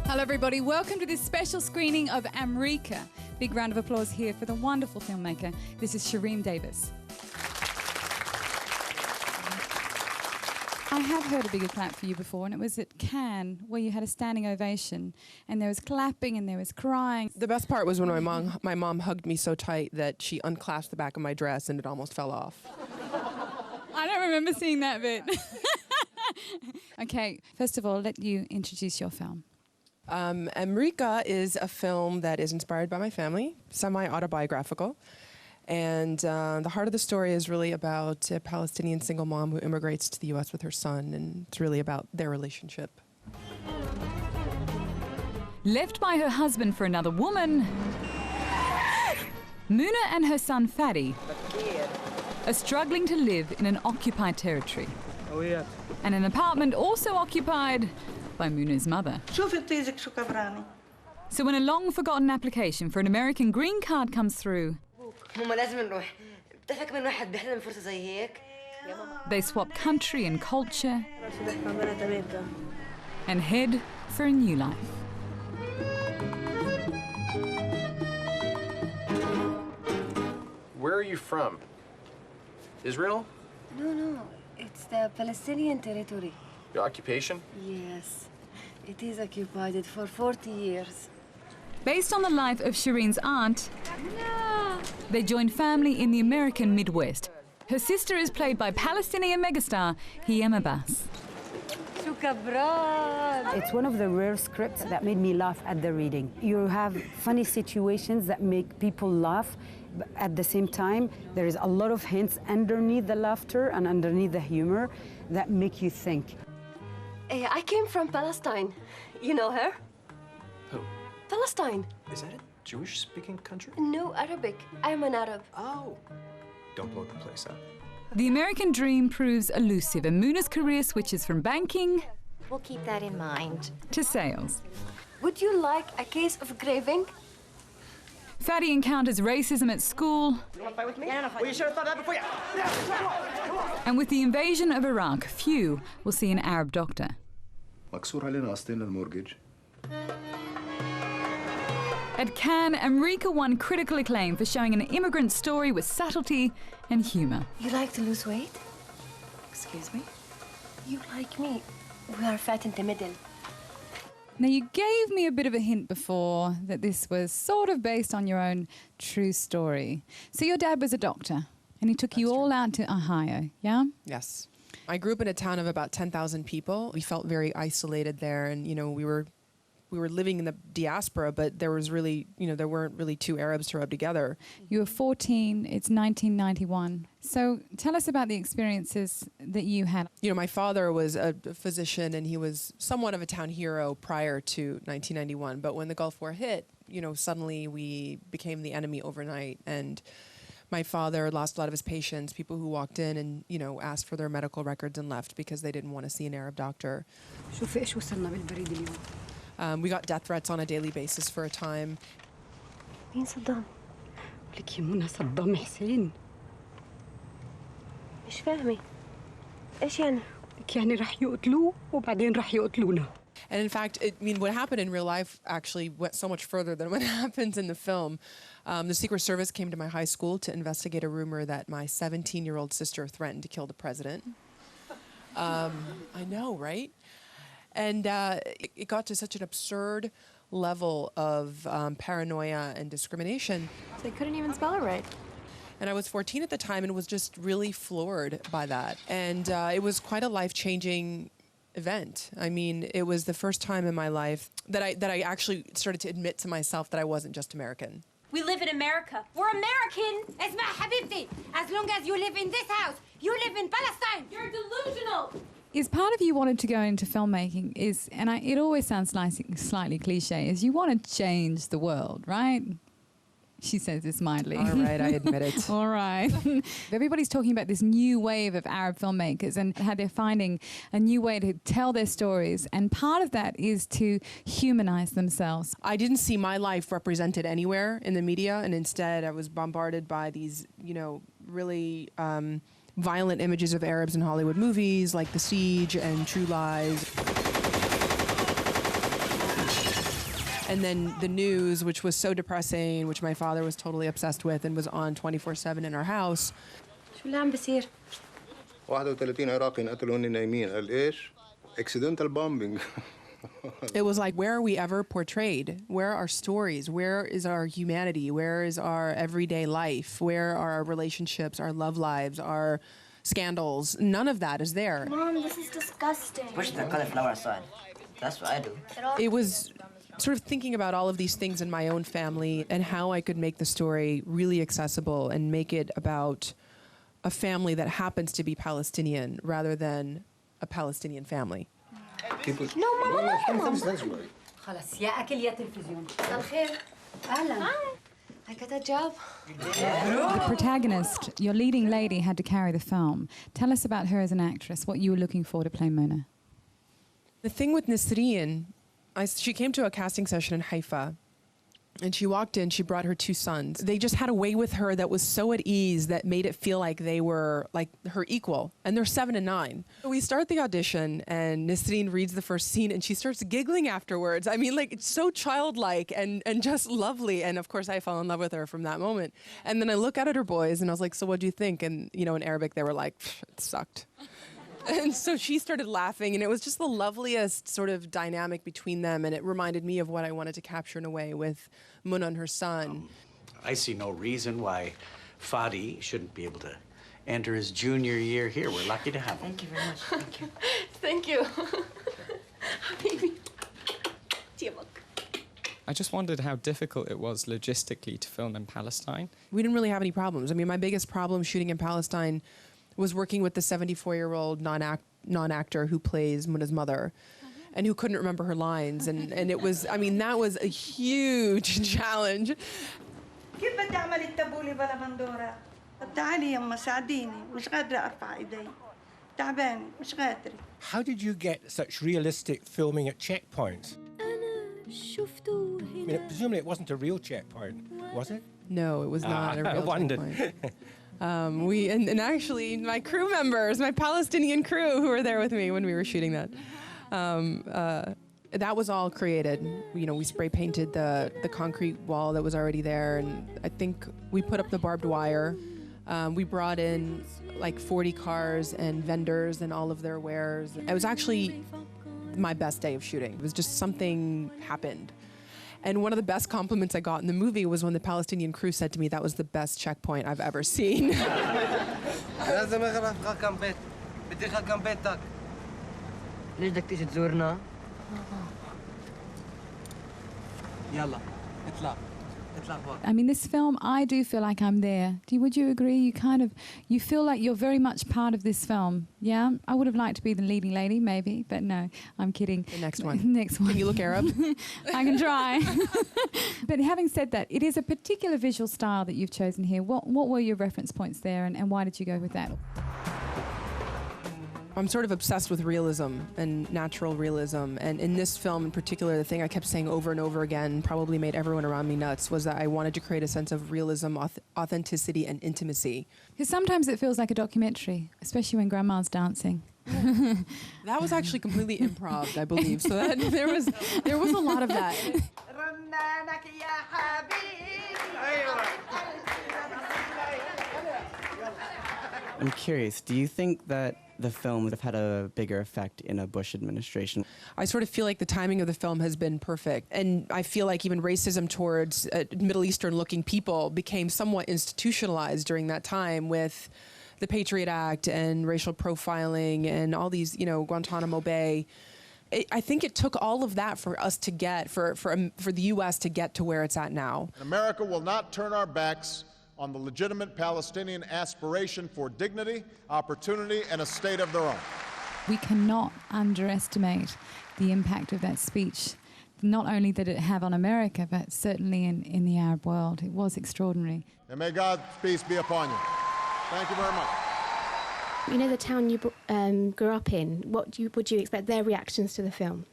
Hello everybody, welcome to this special screening of Amreeka. Big round of applause here for the wonderful filmmaker. This is Cherian Dabis. I have heard a bigger clap for you before, and it was at Cannes where you had a standing ovation and there was clapping and there was crying. The best part was when my mom hugged me so tight that she unclasped the back of my dress and it almost fell off. I don't remember seeing that bit. Okay, first of all, let you introduce your film. Amreeka is a film that is inspired by my family, semi-autobiographical. And the heart of the story is really about a Palestinian single mom who immigrates to the U.S. with her son, and it's really about their relationship. Left by her husband for another woman, Muna and her son Fadi are struggling to live in an occupied territory. Oh, yeah. And an apartment also occupied by Muna's mother. So when a long-forgotten application for an American green card comes through, they swap country and culture and head for a new life. Where are you from? Israel? No. It's the Palestinian territory. Your occupation? Yes. It is occupied for 40 years. Based on the life of Shireen's aunt, they joined family in the American Midwest. Her sister is played by Palestinian megastar Diane. It's one of the rare scripts that made me laugh at the reading. You have funny situations that make people laugh, but at the same time, there is a lot of hints underneath the laughter and underneath the humor that make you think. I came from Palestine. You know her? Who? Palestine. Is that a Jewish-speaking country? No, Arabic. I'm an Arab. Oh. Don't blow the place up. The American dream proves elusive, and Muna's career switches from banking... We'll keep that in mind. ...to sales. Would you like a case of graving? Fadi encounters racism at school. You want to fight with me? Well, you should have thought that before you... And with the invasion of Iraq, few will see an Arab doctor. مكسور علينا قسطين المورجج. At Cannes, Amreeka won critical acclaim for showing an immigrant story with subtlety and humour. You like to lose weight? Excuse me? You like me. We are fat in the middle. Now, you gave me a bit of a hint before that this was sort of based on your own true story. So your dad was a doctor, and he took you all out to Ohio, yeah? Yes. I grew up in a town of about 10,000 people. We felt very isolated there, and, you know, we were living in the diaspora, but there was really, you know, there weren't really two Arabs to rub together. You were 14, it's 1991. So tell us about the experiences that you had. You know, my father was a physician and he was somewhat of a town hero prior to 1991. But when the Gulf War hit, you know, suddenly we became the enemy overnight. And my father lost a lot of his patients, people who walked in and, you know, asked for their medical records and left because they didn't want to see an Arab doctor. We got death threats on a daily basis for a time. مين صدام؟ لك يا منى صدام حسين. مش فاهمة. إيش يعني؟ يعني راح يقتلوه وبعدين راح يقتلونا. And in fact, what happened in real life actually went so much further than what happens in the film. The Secret Service came to my high school to investigate a rumor that my 17-year-old sister threatened to kill the president. I know, right? And it got to such an absurd level of paranoia and discrimination. They couldn't even spell it right. And I was 14 at the time and was just really floored by that. And it was quite a life-changing event. I mean, it was the first time in my life that I actually started to admit to myself that I wasn't just American. We live in America. We're American. Esma Habibti. As long as you live in this house, you live in Palestine. You're delusional. Is part of you wanted to go into filmmaking it always sounds slightly cliche, is you want to change the world, right? She says this mildly. All right, I admit it. All right. Everybody's talking about this new wave of Arab filmmakers and how they're finding a new way to tell their stories. And part of that is to humanize themselves. I didn't see my life represented anywhere in the media, and instead I was bombarded by these, you know, really violent images of Arabs in Hollywood movies like The Siege and True Lies. And then the news, which was so depressing, which my father was totally obsessed with and was on 24/7 in our house. شو اللي عم بصير؟ 31 عراقي قتلوني نايمين. قال ايش؟ accidental bombing. It was like, where are we ever portrayed? Where are our stories? Where is our humanity? Where is our everyday life? Where are our relationships, our love lives, our scandals? None of that is there. Mom, this is disgusting. Push the cauliflower aside. That's what I do. It was sort of thinking about all of these things in my own family and how I could make the story really accessible and make it about a family that happens to be Palestinian rather than a Palestinian fammy. No, Mama. خلاص يا أكل يا تلفزيون. مساء الخير. أهلا. I got a job. The protagonist, your leading lady, had to carry the film. Tell us about her as an actress, what you were looking for to play Mona. The thing with Nisreen, she came to a casting session in Haifa, and she walked in, she brought her 2 sons. They just had a way with her that was so at ease that made it feel like they were like her equal, and they're 7 and 9. We start the audition, and Nisreen reads the first scene, and she starts giggling afterwards. I mean, like, it's so childlike and just lovely, and of course I fell in love with her from that moment. And then I look out at her boys, and I was like, so what do you think? And, you know, in Arabic, they were like, it sucked. And so she started laughing, and it was just the loveliest sort of dynamic between them, and it reminded me of what I wanted to capture in a way with Muna and her son. I see no reason why Fadi shouldn't be able to enter his junior year here. We're lucky to have him. Thank you very much. Thank you. Thank you. Baby. I just wondered how difficult it was logistically to film in Palestine. We didn't really have any problems. I mean, my biggest problem shooting in Palestine was working with the 74-year-old non-actor who plays Muna's mother and who couldn't remember her lines. And it was, I mean, that was a huge challenge. كيف بدي أعمل التبولة بلا مندورة؟ تعالي يما ساعديني مش قادرة أرفع إيدي تعبانة مش قادرة. How did you get such realistic filming at checkpoints? I mean, presumably it wasn't a real checkpoint, was it? No, it was not a real I wondered. checkpoint. And actually, my crew members, my Palestinian crew who were there with me when we were shooting that, that was all created. You know, we spray painted the concrete wall that was already there, and I think we put up the barbed wire. We brought in like 40 cars and vendors and all of their wares. It was actually my best day of shooting. It was just something happened. And one of the best compliments I got in the movie was when the Palestinian crew said to me, that was the best checkpoint I've ever seen. ليش بدك تيجي تزورنا؟ يلا اطلع. I mean, this film, I do feel like I'm there. Would you agree? You feel like you're very much part of this film. Yeah? I would have liked to be the leading lady, maybe, but no, I'm kidding. The next one. Next one. Can you look Arab? I can try. But having said that, it is a particular visual style that you've chosen here. What were your reference points there, and why did you go with that? I'm sort of obsessed with realism and natural realism. And in this film in particular, the thing I kept saying over and over again, probably made everyone around me nuts, was that I wanted to create a sense of realism, authenticity, and intimacy. Because sometimes it feels like a documentary, especially when Grandma's dancing. That was actually completely improv, I believe. So that, there was a lot of that. I'm curious, do you think that the film would have had a bigger effect in a Bush administration? I sort of feel like the timing of the film has been perfect. And I feel like even racism towards Middle Eastern-looking people became somewhat institutionalized during that time with the Patriot Act and racial profiling and all these, you know, Guantanamo Bay. I think it took all of that for us to get, for the U.S. to get to where it's at now. America will not turn our backs on the legitimate Palestinian aspiration for dignity, opportunity, and a state of their own. We cannot underestimate the impact of that speech. Not only did it have on America, but certainly in the Arab world. It was extraordinary. And may God's peace be upon you. Thank you very much. You know the town you grew up in. What would you expect their reactions to the film?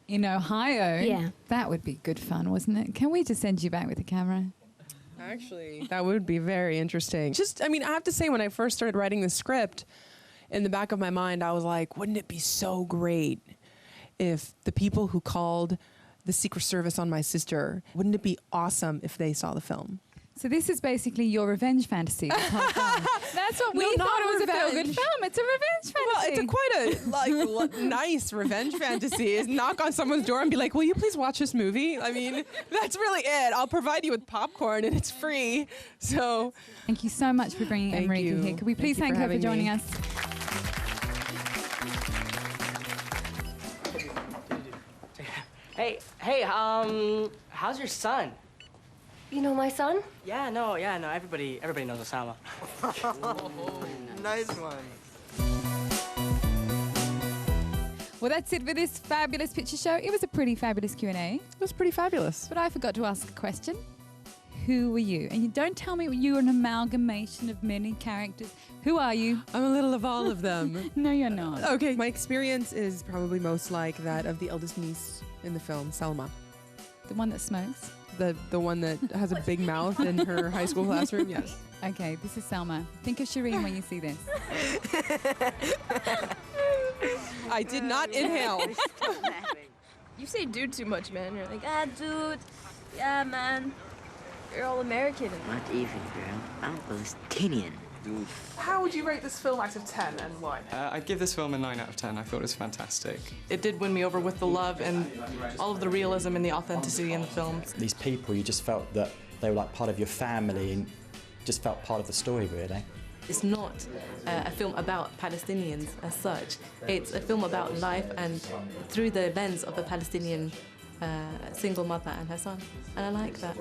In Ohio? Yeah. That would be good fun, wasn't it? Can we just send you back with the camera? Actually, that would be very interesting. I mean, I have to say, when I first started writing the script, in the back of my mind, I was like, wouldn't it be so great if the people who called the Secret Service on my sister. Wouldn't it be awesome if they saw the film? So this is basically your revenge fantasy. That's what we thought it was a feel-good film. It's a revenge fantasy. Well, it's quite a nice revenge fantasy. Is knock on someone's door and be like, "Will you please watch this movie?" I mean, that's really it. I'll provide you with popcorn and it's free. So, thank you so much for bringing Amreeka here. Could we please thank her for joining us? Hey, how's your son? You know my son? Yeah, no, everybody knows Osama. Nice one. Well, that's it for this fabulous picture show. It was a pretty fabulous Q&A. It was pretty fabulous. But I forgot to ask a question. Who were you? And you don't tell me you're an amalgamation of many characters. Who are you? I'm a little of all of them. No, you're not. Okay, my experience is probably most like that of the eldest niece in the film, Selma. The one that smokes? The one that has a big mouth in her high school classroom, yes. Okay, this is Selma. Think of Cherian when you see this. I did not inhale. You say dude too much, man. You're like, dude. Yeah, man. You're all American. Not even, girl. I'm Palestinian. Dude. How would you rate this film out of 10 and why? I'd give this film a 9 out of 10. I thought it was fantastic. It did win me over with the love and all of the realism and the authenticity in the film. These people, you just felt that they were like part of your family and just felt part of the story, really. It's not a film about Palestinians as such. It's a film about life and through the lens of a Palestinian single mother and her son. And I like that.